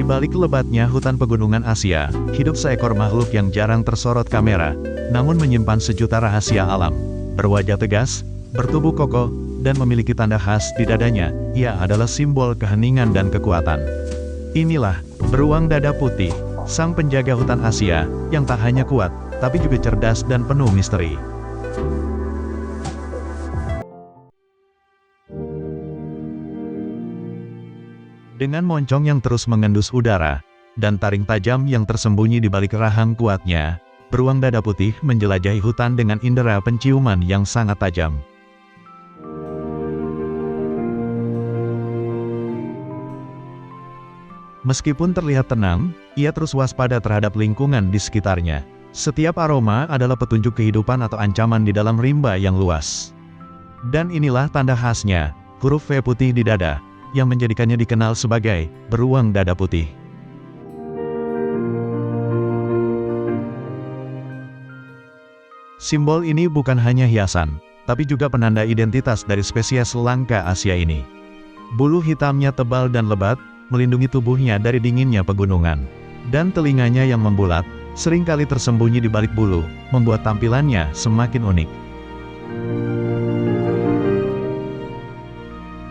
Di balik lebatnya hutan pegunungan Asia, hidup seekor makhluk yang jarang tersorot kamera, namun menyimpan sejuta rahasia alam. Berwajah tegas, bertubuh kokoh, dan memiliki tanda khas di dadanya, ia adalah simbol keheningan dan kekuatan. Inilah, beruang dada putih, sang penjaga hutan Asia, yang tak hanya kuat, tapi juga cerdas dan penuh misteri. Dengan moncong yang terus mengendus udara, dan taring tajam yang tersembunyi di balik rahang kuatnya, beruang dada putih menjelajahi hutan dengan indera penciuman yang sangat tajam. Meskipun terlihat tenang, ia terus waspada terhadap lingkungan di sekitarnya. Setiap aroma adalah petunjuk kehidupan atau ancaman di dalam rimba yang luas. Dan inilah tanda khasnya, huruf V putih di dada, yang menjadikannya dikenal sebagai beruang dada putih. Simbol ini bukan hanya hiasan, tapi juga penanda identitas dari spesies langka Asia ini. Bulu hitamnya tebal dan lebat, melindungi tubuhnya dari dinginnya pegunungan. Dan telinganya yang membulat, seringkali tersembunyi di balik bulu, membuat tampilannya semakin unik.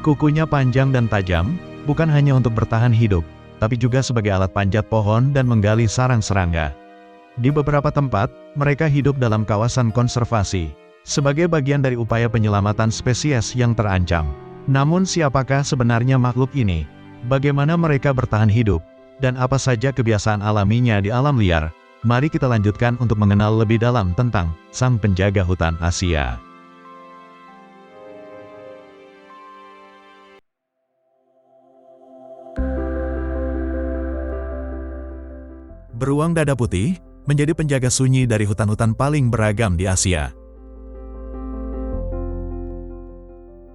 Kukunya panjang dan tajam, bukan hanya untuk bertahan hidup, tapi juga sebagai alat panjat pohon dan menggali sarang serangga. Di beberapa tempat, mereka hidup dalam kawasan konservasi, sebagai bagian dari upaya penyelamatan spesies yang terancam. Namun siapakah sebenarnya makhluk ini? Bagaimana mereka bertahan hidup? Dan apa saja kebiasaan alaminya di alam liar? Mari kita lanjutkan untuk mengenal lebih dalam tentang sang penjaga hutan Asia. Beruang dada putih menjadi penjaga sunyi dari hutan-hutan paling beragam di Asia.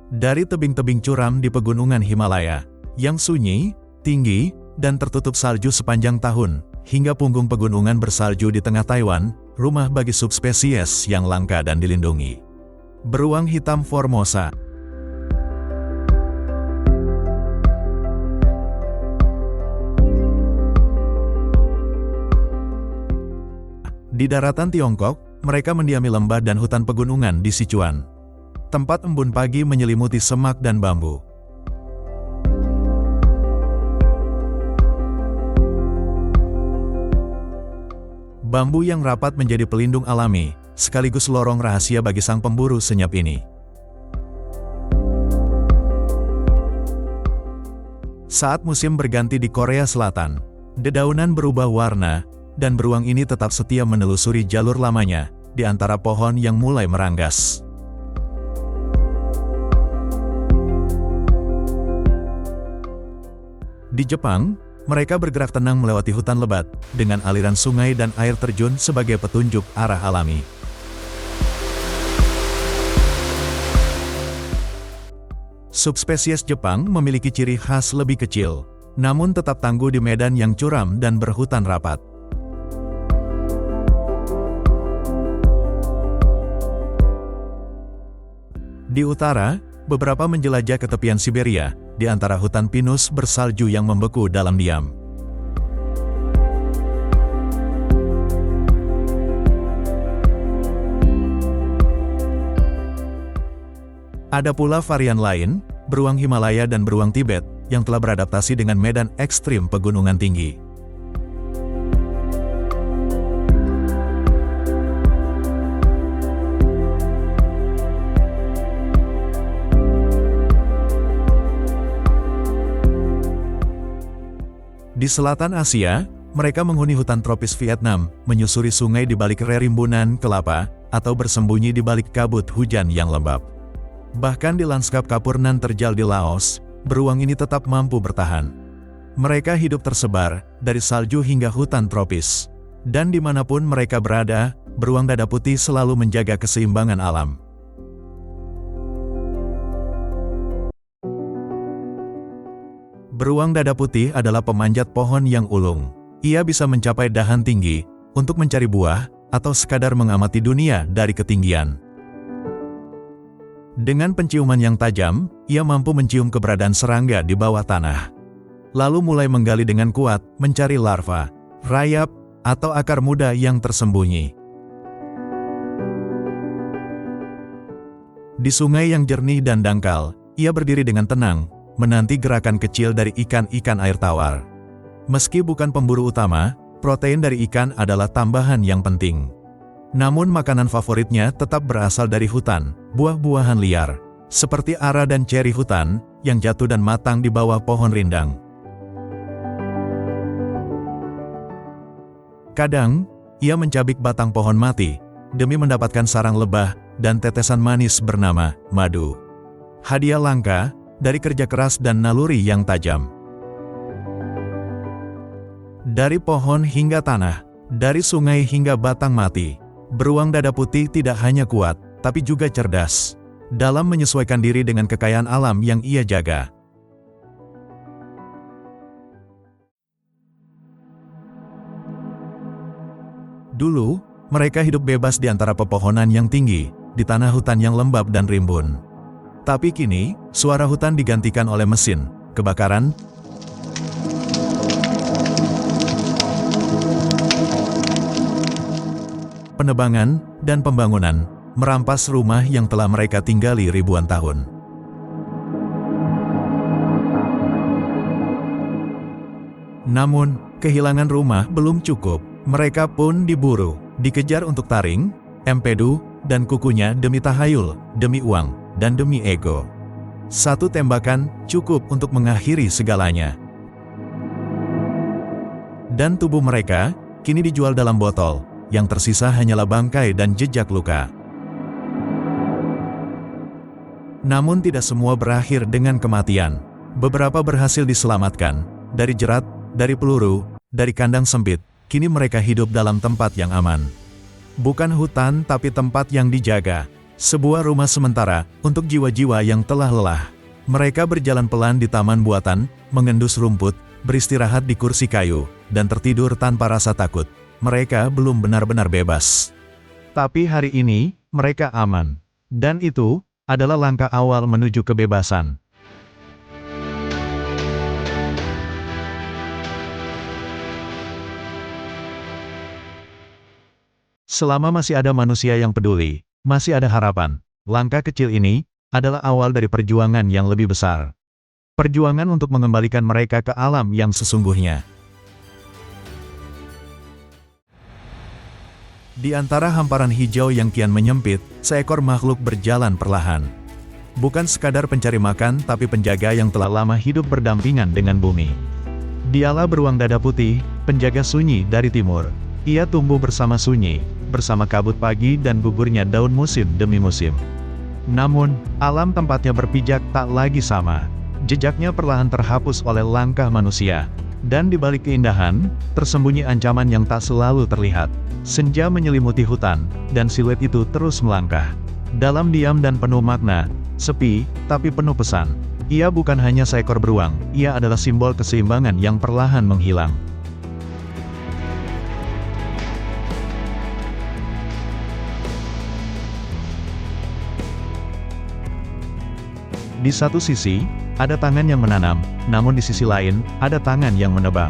Dari tebing-tebing curam di pegunungan Himalaya, yang sunyi, tinggi, dan tertutup salju sepanjang tahun, hingga punggung pegunungan bersalju di tengah Taiwan, rumah bagi subspesies yang langka dan dilindungi. Beruang hitam Formosa. Di daratan Tiongkok, mereka mendiami lembah dan hutan pegunungan di Sichuan. Tempat embun pagi menyelimuti semak dan bambu. Bambu yang rapat menjadi pelindung alami, sekaligus lorong rahasia bagi sang pemburu senyap ini. Saat musim berganti di Korea Selatan, dedaunan berubah warna, dan beruang ini tetap setia menelusuri jalur lamanya, di antara pohon yang mulai meranggas. Di Jepang, mereka bergerak tenang melewati hutan lebat, dengan aliran sungai dan air terjun sebagai petunjuk arah alami. Subspesies Jepang memiliki ciri khas lebih kecil, namun tetap tangguh di medan yang curam dan berhutan rapat. Di utara, beberapa menjelajah ke tepian Siberia, di antara hutan pinus bersalju yang membeku dalam diam. Ada pula varian lain, beruang Himalaya dan beruang Tibet, yang telah beradaptasi dengan medan ekstrim pegunungan tinggi. Di selatan Asia, mereka menghuni hutan tropis Vietnam, menyusuri sungai di balik rerimbunan kelapa, atau bersembunyi di balik kabut hujan yang lembab. Bahkan di lanskap kapurnan terjal di Laos, beruang ini tetap mampu bertahan. Mereka hidup tersebar, dari salju hingga hutan tropis. Dan dimanapun mereka berada, beruang dada putih selalu menjaga keseimbangan alam. Beruang dada putih adalah pemanjat pohon yang ulung. Ia bisa mencapai dahan tinggi, untuk mencari buah, atau sekadar mengamati dunia dari ketinggian. Dengan penciuman yang tajam, ia mampu mencium keberadaan serangga di bawah tanah. lalu mulai menggali dengan kuat, mencari larva, rayap, atau akar muda yang tersembunyi. Di sungai yang jernih dan dangkal, ia berdiri dengan tenang, menanti gerakan kecil dari ikan-ikan air tawar. Meski bukan pemburu utama, protein dari ikan adalah tambahan yang penting. Namun makanan favoritnya tetap berasal dari hutan, buah-buahan liar, seperti ara dan ceri hutan, yang jatuh dan matang di bawah pohon rindang. Kadang, ia mencabik batang pohon mati, demi mendapatkan sarang lebah dan tetesan manis bernama madu. Hadiah langka dari kerja keras dan naluri yang tajam. Dari pohon hingga tanah, dari sungai hingga batang mati, beruang dada putih tidak hanya kuat, tapi juga cerdas dalam menyesuaikan diri dengan kekayaan alam yang ia jaga. Dulu, mereka hidup bebas di antara pepohonan yang tinggi, di tanah hutan yang lembab dan rimbun. Tapi kini, suara hutan digantikan oleh mesin, kebakaran, penebangan, dan pembangunan, merampas rumah yang telah mereka tinggali ribuan tahun. Namun, kehilangan rumah belum cukup. Mereka pun diburu, dikejar untuk taring, empedu, dan kukunya demi tahayul, demi uang, dan demi ego. Satu tembakan cukup untuk mengakhiri segalanya. Dan tubuh mereka kini dijual dalam botol, yang tersisa hanyalah bangkai dan jejak luka. Namun tidak semua berakhir dengan kematian. Beberapa berhasil diselamatkan, dari jerat, dari peluru, dari kandang sempit. Kini mereka hidup dalam tempat yang aman. Bukan hutan tapi tempat yang dijaga. Sebuah rumah sementara untuk jiwa-jiwa yang telah lelah. Mereka berjalan pelan di taman buatan, mengendus rumput, beristirahat di kursi kayu, dan tertidur tanpa rasa takut. Mereka belum benar-benar bebas. Tapi hari ini, mereka aman. Dan itu adalah langkah awal menuju kebebasan. Selama masih ada manusia yang peduli, masih ada harapan. Langkah kecil ini adalah awal dari perjuangan yang lebih besar. Perjuangan untuk mengembalikan mereka ke alam yang sesungguhnya. Di antara hamparan hijau yang kian menyempit, seekor makhluk berjalan perlahan. Bukan sekadar pencari makan, tapi penjaga yang telah lama hidup berdampingan dengan bumi. Dialah beruang dada putih, penjaga sunyi dari timur. Ia tumbuh bersama sunyi, bersama kabut pagi dan gugurnya daun musim demi musim. Namun, alam tempatnya berpijak tak lagi sama. Jejaknya perlahan terhapus oleh langkah manusia. Dan di balik keindahan, tersembunyi ancaman yang tak selalu terlihat. Senja menyelimuti hutan, dan siluet itu terus melangkah. Dalam diam dan penuh makna, sepi, tapi penuh pesan. Ia bukan hanya seekor beruang, ia adalah simbol keseimbangan yang perlahan menghilang. Di satu sisi, ada tangan yang menanam, namun di sisi lain, ada tangan yang menebang.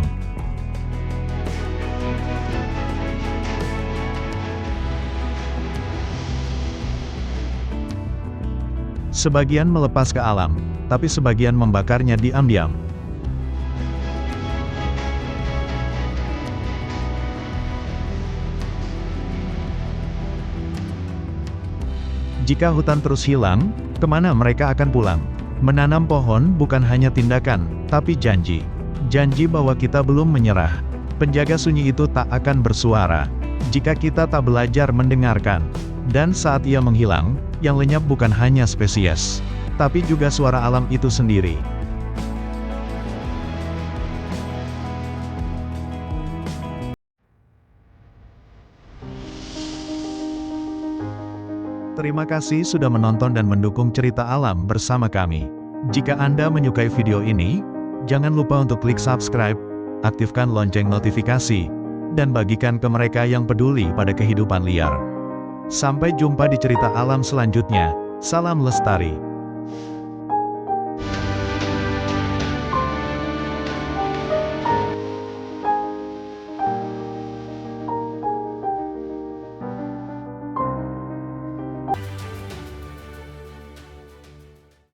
Sebagian melepas ke alam, tapi sebagian membakarnya diam-diam. Jika hutan terus hilang, kemana mereka akan pulang? Menanam pohon bukan hanya tindakan, tapi janji. Janji bahwa kita belum menyerah. Penjaga sunyi itu tak akan bersuara jika kita tak belajar mendengarkan. Dan saat ia menghilang, yang lenyap bukan hanya spesies, tapi juga suara alam itu sendiri. Terima kasih sudah menonton dan mendukung cerita alam bersama kami. Jika Anda menyukai video ini, jangan lupa untuk klik subscribe, aktifkan lonceng notifikasi, dan bagikan ke mereka yang peduli pada kehidupan liar. Sampai jumpa di cerita alam selanjutnya. Salam lestari.